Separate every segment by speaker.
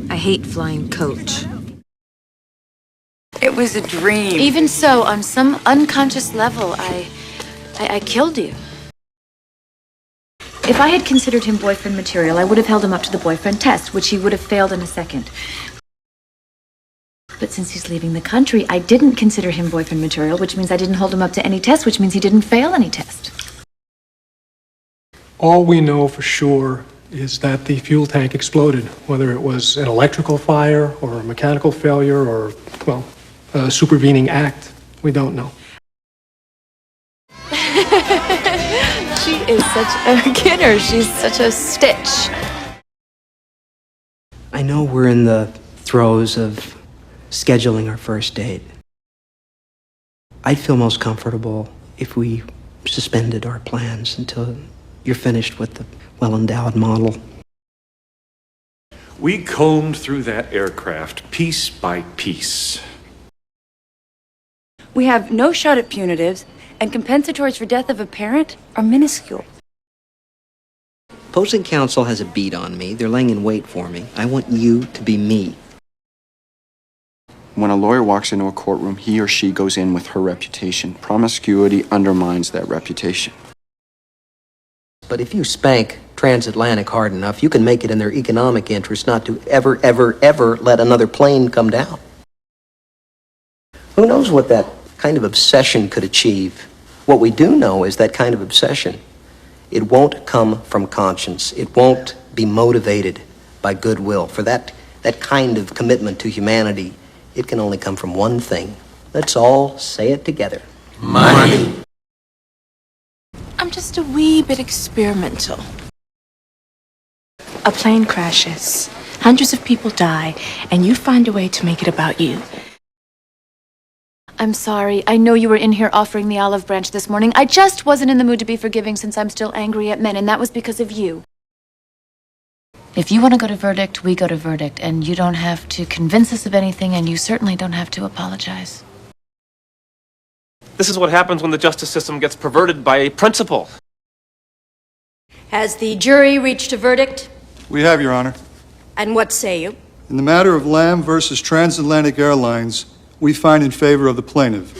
Speaker 1: I hate flying coach.
Speaker 2: It was a dream.
Speaker 3: Even so, on some unconscious level, I killed you. If I had considered him boyfriend material, I would have held him up to the boyfriend test, which he would have failed in a second. But since he's leaving the country, I didn't consider him boyfriend material, which means I didn't hold him up to any test, which means he didn't fail any test.
Speaker 4: All we know for sure is that the fuel tank exploded, whether it was an electrical fire or a mechanical failure or, well, a supervening act. We don't know.
Speaker 3: She is such a kidder. She's such a stitch.
Speaker 5: I know we're in the throes of scheduling our first date. I'd feel most comfortable if we suspended our plans until you're finished with the well-endowed model.
Speaker 6: We combed through that aircraft piece by piece.
Speaker 2: We have no shot at punitives, and compensatories for death of a parent are minuscule.
Speaker 5: Opposing counsel has a beat on me. They're laying in wait for me. I want you to be me.
Speaker 7: When a lawyer walks into a courtroom, he or she goes in with her reputation. Promiscuity undermines that reputation.
Speaker 5: But if you spank transatlantic hard enough, you can make it in their economic interest not to ever, ever, ever let another plane come down. Who knows what that kind of obsession could achieve? What we do know is that kind of obsession, it won't come from conscience. It won't be motivated by goodwill. For that kind of commitment to humanity, it can only come from one thing. Let's all say it together. Money.
Speaker 8: I'm just a wee bit experimental. A plane crashes, hundreds of people die, and you find a way to make it about you.
Speaker 3: I'm sorry. I know you were in here offering the olive branch this morning. I just wasn't in the mood to be forgiving since I'm still angry at men, and that was because of you. If you want to go to verdict, we go to verdict, and you don't have to convince us of anything, and you certainly don't have to apologize.
Speaker 9: This is what happens when the justice system gets perverted by a principle.
Speaker 10: Has the jury reached a verdict?
Speaker 11: We have, Your Honor.
Speaker 10: And what say you?
Speaker 11: In the matter of Lamb versus Transatlantic Airlines, we find in favor of the plaintiff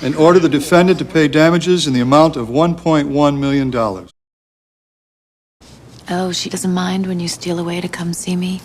Speaker 11: and order the defendant to pay damages in the amount of $1.1 million.
Speaker 3: Oh, she doesn't mind when you steal away to come see me?